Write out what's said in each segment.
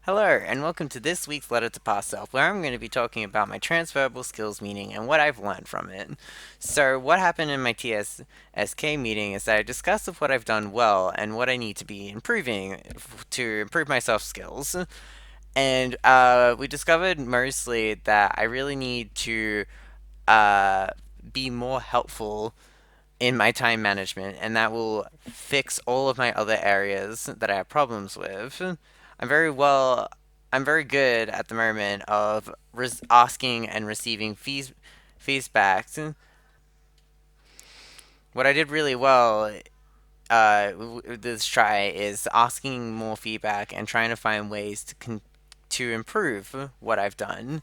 Hello, and welcome to this week's Letter to Past Self, where I'm going to be talking about my transferable skills meeting and what I've learned from it. So, what happened in my TSSK meeting is that I discussed of what I've done well and what I need to be improving to improve my soft skills. And we discovered mostly that I really need to uh, be more helpful in my time management, and that will fix all of my other areas that I have problems with. I'm very well. I'm very good at the moment of asking and receiving feedback. What I did really well this try is asking more feedback and trying to find ways to improve what I've done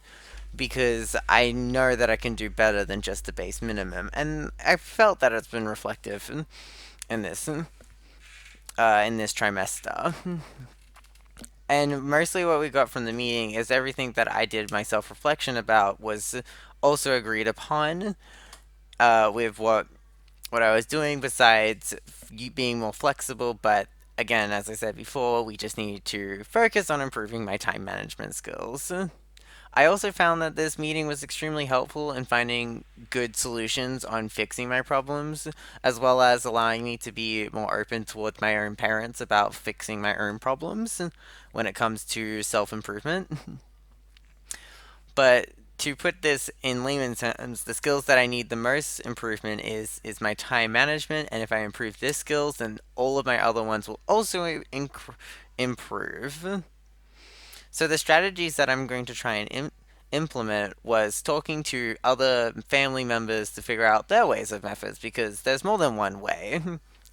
because I know that I can do better than just the base minimum, and I felt that it's been reflective in this trimester. And mostly what we got from the meeting is everything that I did my self reflection about was also agreed upon with what I was doing besides being more flexible. But again, as I said before, we just need to focus on improving my time management skills. I also found that this meeting was extremely helpful in finding good solutions on fixing my problems, as well as allowing me to be more open toward my own parents about fixing my own problems when it comes to self improvement. But to put this in layman's terms, the skills that I need the most improvement is my time management, and if I improve this skills, then all of my other ones will also improve. So the strategies that I'm going to try and implement was talking to other family members to figure out their ways of methods because there's more than one way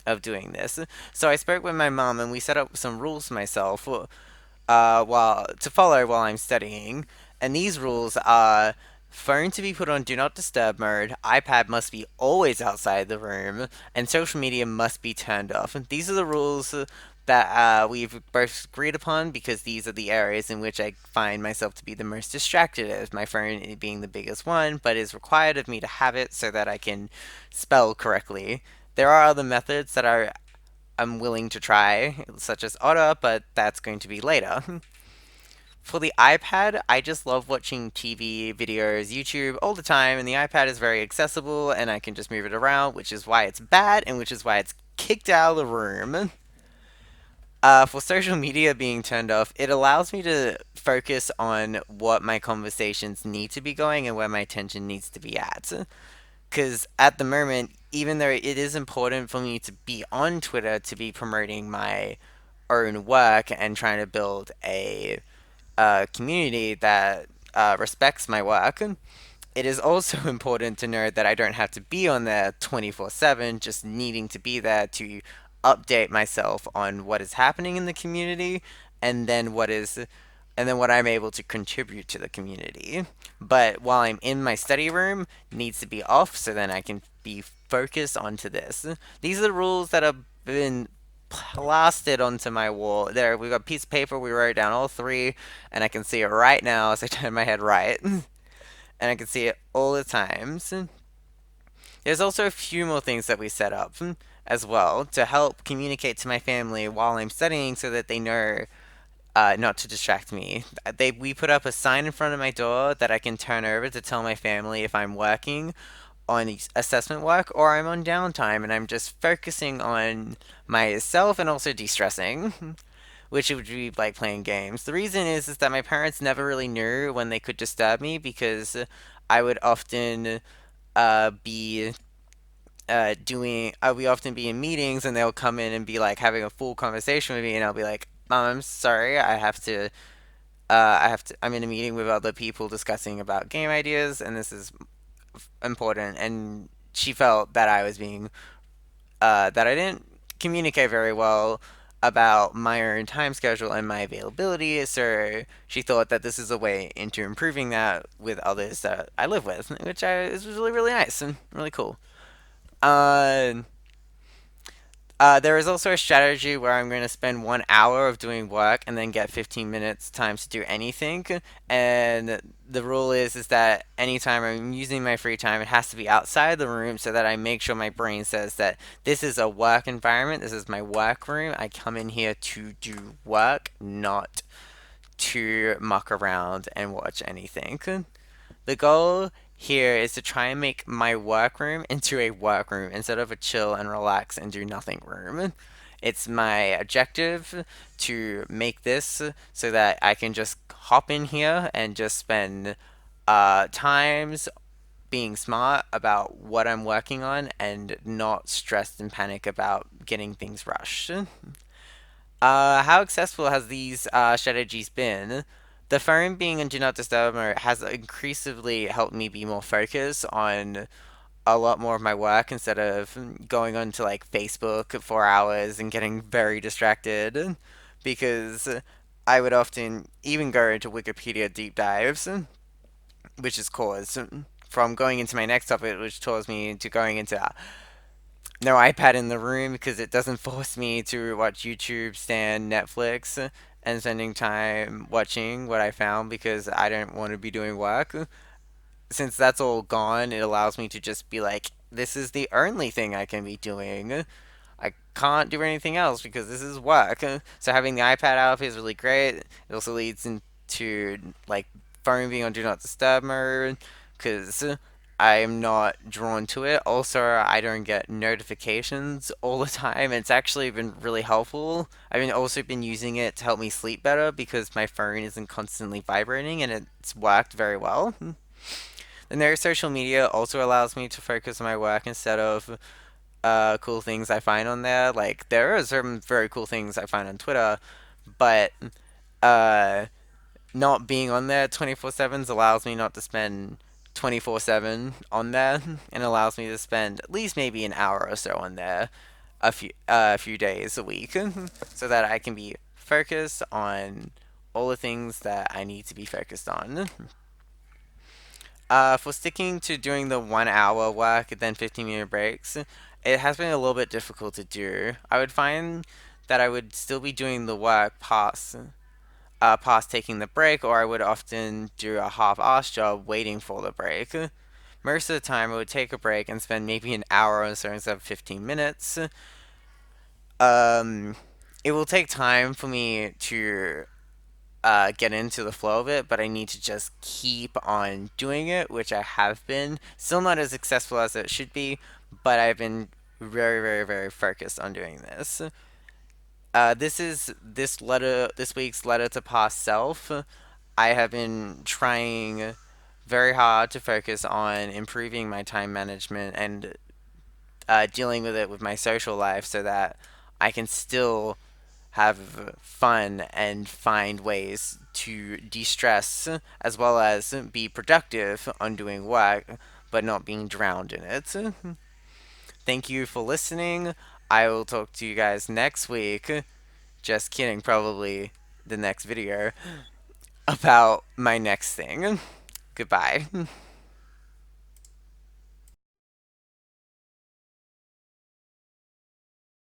of doing this. So I spoke with my mom and we set up some rules myself while to follow while I'm studying. And these rules are phone to be put on do not disturb mode, iPad must be always outside the room, and social media must be turned off. These are the rules that we've both agreed upon because these are the areas in which I find myself to be the most distracted, as my phone being the biggest one, but is required of me to have it so that I can spell correctly. There are other methods that I'm willing to try, such as Otter, but that's going to be later. For the iPad, I just love watching TV, videos, YouTube all the time, and the iPad is very accessible and I can just move it around, which is why it's bad and which is why it's kicked out of the room. For social media being turned off, it allows me to focus on what my conversations need to be going and where my attention needs to be at. Because at the moment, even though it is important for me to be on Twitter to be promoting my own work and trying to build a community that respects my work, it is also important to know that I don't have to be on there 24/7, just needing to be there to update myself on what is happening in the community and then what I'm able to contribute to the community. But while I'm in my study room, needs to be off so then I can be focused onto this. These are the rules that have been plastered onto my wall. There, we've got a piece of paper. We wrote down all three, and I can see it right now as I turn my head right, and I can see it all the times. There's also a few more things that we set up as well to help communicate to my family while I'm studying, so that they know not to distract me. We put up a sign in front of my door that I can turn over to tell my family if I'm working on assessment work or I'm on downtime and I'm just focusing on myself and also de-stressing, which would be like playing games. The reason is that my parents never really knew when they could disturb me because I would often be doing we often be in meetings and they'll come in and be like having a full conversation with me and I'll be like, Mom, I'm sorry, I'm in a meeting with other people discussing about game ideas and this is important. And she felt that that I didn't communicate very well about my own time schedule and my availability. So she thought that this is a way into improving that with others that I live with, which is really, really nice and really cool. Uh, there is also a strategy where I'm going to spend 1 hour of doing work and then get 15 minutes time to do anything. And the rule is that anytime I'm using my free time, it has to be outside the room so that I make sure my brain says that this is a work environment. This is my work room. I come in here to do work, not to muck around and watch anything. The goal here is to try and make my workroom into a workroom instead of a chill and relax and do nothing room. It's my objective to make this so that I can just hop in here and just spend times being smart about what I'm working on and not stressed and panic about getting things rushed. How accessible has these strategies been? The phone being in Do Not Disturb mode has increasingly helped me be more focused on a lot more of my work instead of going on to like Facebook for hours and getting very distracted because I would often even go into Wikipedia deep dives, which is caused from going into my next topic, which caused me into going into no iPad in the room because it doesn't force me to watch YouTube, stand Netflix, and spending time watching what I found because I don't want to be doing work. Since that's all gone, it allows me to just be like, this is the only thing I can be doing. I can't do anything else because this is work. So having the iPad out is really great. It also leads into like phone being on Do Not Disturb mode because I'm not drawn to it. Also, I don't get notifications all the time. It's actually been really helpful. I've been also been using it to help me sleep better because my phone isn't constantly vibrating and it's worked very well. The no social media also allows me to focus on my work instead of cool things I find on there. Like there are some very cool things I find on Twitter, but uh, not being on there 24/7 allows me not to spend 24/7 on there, and allows me to spend at least maybe an hour or so on there a few days a week, so that I can be focused on all the things that I need to be focused on. For sticking to doing the 1 hour work and then 15-minute breaks, it has been a little bit difficult to do. I would find that I would still be doing the work past taking the break, or I would often do a half-assed job waiting for the break. Most of the time, I would take a break and spend maybe an hour or so instead of 15 minutes. Um, it will take time for me to get into the flow of it, but I need to just keep on doing it, which I have been. Still not as successful as it should be, but I've been very, very, very focused on doing this. This week's letter to past self. I have been trying very hard to focus on improving my time management and dealing with it with my social life so that I can still have fun and find ways to de-stress as well as be productive on doing work but not being drowned in it. Thank you for listening. I will talk to you guys next week. Just kidding, probably the next video about my next thing. Goodbye.